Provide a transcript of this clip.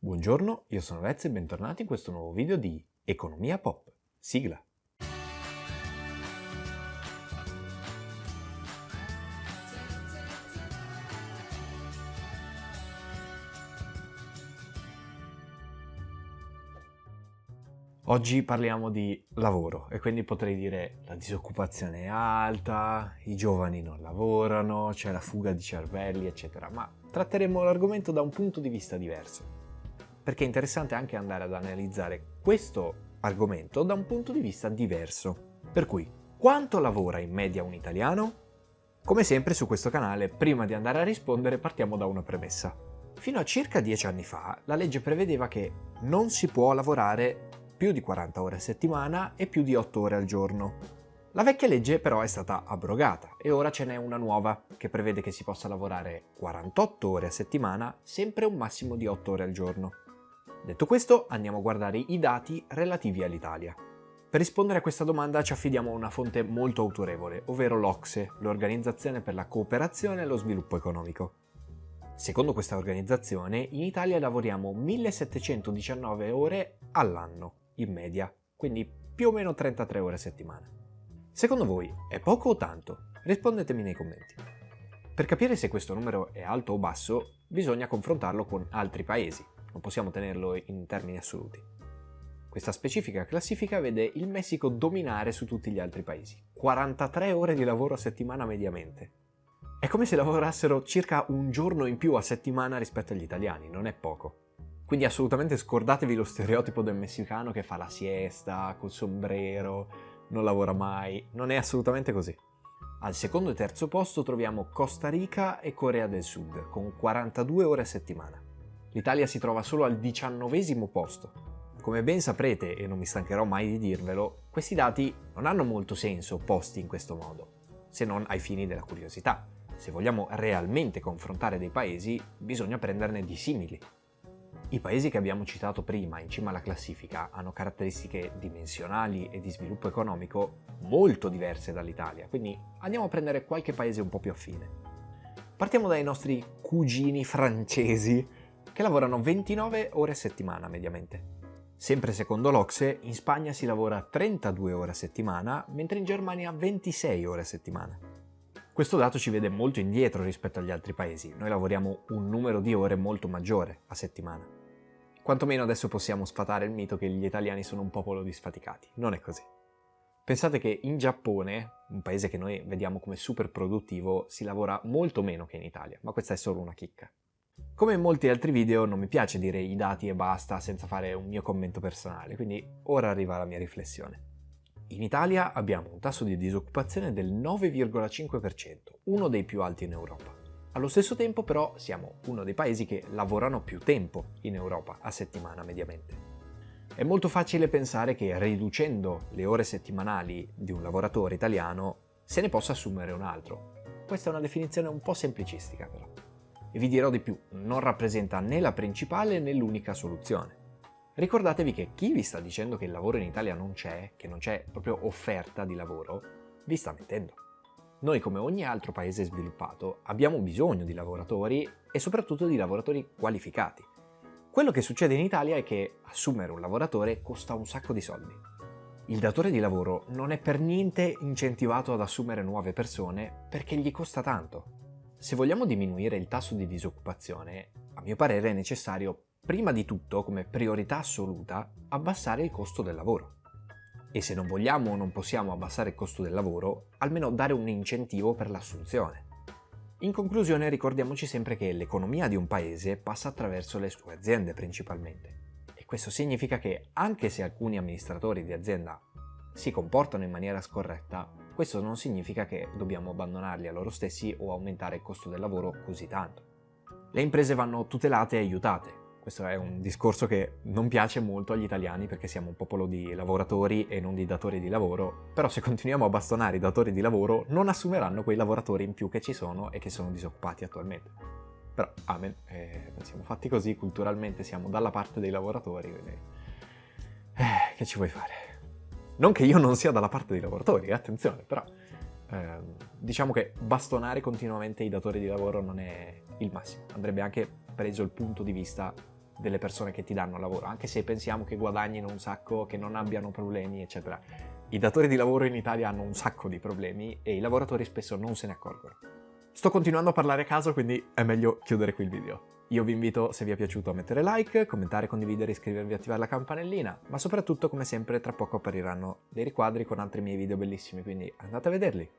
Buongiorno, io sono Vez e bentornati in questo nuovo video di Economia Pop. Sigla. Oggi parliamo di lavoro e quindi potrei dire la disoccupazione è alta, i giovani non lavorano, c'è la fuga di cervelli, eccetera, ma tratteremo l'argomento da un punto di vista diverso, perché è interessante anche andare ad analizzare questo argomento da un punto di vista diverso. Per cui, quanto lavora in media un italiano? Come sempre su questo canale, prima di andare a rispondere, partiamo da una premessa. Fino a circa 10 anni fa, la legge prevedeva che non si può lavorare più di 40 ore a settimana e più di 8 ore al giorno. La vecchia legge però è stata abrogata e ora ce n'è una nuova che prevede che si possa lavorare 48 ore a settimana, sempre un massimo di 8 ore al giorno. Detto questo, andiamo a guardare i dati relativi all'Italia. Per rispondere a questa domanda ci affidiamo a una fonte molto autorevole, ovvero l'OCSE, l'Organizzazione per la Cooperazione e lo Sviluppo Economico. Secondo questa organizzazione, in Italia lavoriamo 1719 ore all'anno, in media, quindi più o meno 33 ore a settimana. Secondo voi è poco o tanto? Rispondetemi nei commenti. Per capire se questo numero è alto o basso, bisogna confrontarlo con altri paesi, non possiamo tenerlo in termini assoluti. Questa specifica classifica vede il Messico dominare su tutti gli altri paesi, 43 ore di lavoro a settimana mediamente. È come se lavorassero circa un giorno in più a settimana rispetto agli italiani, non è poco. Quindi assolutamente scordatevi lo stereotipo del messicano che fa la siesta, col sombrero, non lavora mai, non è assolutamente così. Al secondo e terzo posto troviamo Costa Rica e Corea del Sud, con 42 ore a settimana. L'Italia si trova solo al 19° posto. Come ben saprete, e non mi stancherò mai di dirvelo, questi dati non hanno molto senso posti in questo modo, se non ai fini della curiosità. Se vogliamo realmente confrontare dei paesi, bisogna prenderne di simili. I paesi che abbiamo citato prima in cima alla classifica hanno caratteristiche dimensionali e di sviluppo economico molto diverse dall'Italia, quindi andiamo a prendere qualche paese un po' più affine. Partiamo dai nostri cugini francesi, che lavorano 29 ore a settimana mediamente. Sempre secondo l'OCSE, in Spagna si lavora 32 ore a settimana, mentre in Germania 26 ore a settimana. Questo dato ci vede molto indietro rispetto agli altri paesi, noi lavoriamo un numero di ore molto maggiore a settimana. Quantomeno adesso possiamo sfatare il mito che gli italiani sono un popolo disfaticati, non è così. Pensate che in Giappone, un paese che noi vediamo come super produttivo, si lavora molto meno che in Italia, ma questa è solo una chicca. Come in molti altri video non mi piace dire i dati e basta senza fare un mio commento personale, quindi ora arriva la mia riflessione. In Italia abbiamo un tasso di disoccupazione del 9,5%, uno dei più alti in Europa. Allo stesso tempo però siamo uno dei paesi che lavorano più tempo in Europa a settimana mediamente. È molto facile pensare che riducendo le ore settimanali di un lavoratore italiano se ne possa assumere un altro. Questa è una definizione un po' semplicistica però. E vi dirò di più, non rappresenta né la principale né l'unica soluzione. Ricordatevi che chi vi sta dicendo che il lavoro in Italia non c'è, che non c'è proprio offerta di lavoro, vi sta mentendo. Noi, come ogni altro paese sviluppato, abbiamo bisogno di lavoratori e soprattutto di lavoratori qualificati. Quello che succede in Italia è che assumere un lavoratore costa un sacco di soldi. Il datore di lavoro non è per niente incentivato ad assumere nuove persone perché gli costa tanto. Se vogliamo diminuire il tasso di disoccupazione, a mio parere è necessario, prima di tutto, come priorità assoluta, abbassare il costo del lavoro. E se non vogliamo o non possiamo abbassare il costo del lavoro, almeno dare un incentivo per l'assunzione. In conclusione, ricordiamoci sempre che l'economia di un paese passa attraverso le sue aziende principalmente. E questo significa che anche se alcuni amministratori di azienda si comportano in maniera scorretta, questo non significa che dobbiamo abbandonarli a loro stessi o aumentare il costo del lavoro così tanto. Le imprese vanno tutelate e aiutate. Questo è un discorso che non piace molto agli italiani perché siamo un popolo di lavoratori e non di datori di lavoro, però se continuiamo a bastonare i datori di lavoro non assumeranno quei lavoratori in più che ci sono e che sono disoccupati attualmente. Però, amen, siamo fatti così, culturalmente siamo dalla parte dei lavoratori, quindi che ci vuoi fare? Non che io non sia dalla parte dei lavoratori, attenzione, però diciamo che bastonare continuamente i datori di lavoro non è il massimo, andrebbe anche preso il punto di vista delle persone che ti danno lavoro, anche se pensiamo che guadagnino un sacco, che non abbiano problemi, eccetera. I datori di lavoro in Italia hanno un sacco di problemi e i lavoratori spesso non se ne accorgono. Sto continuando a parlare a caso, quindi è meglio chiudere qui il video. Io vi invito, se vi è piaciuto, a mettere like, commentare, condividere, iscrivervi e attivare la campanellina, ma soprattutto, come sempre, tra poco appariranno dei riquadri con altri miei video bellissimi, quindi andate a vederli.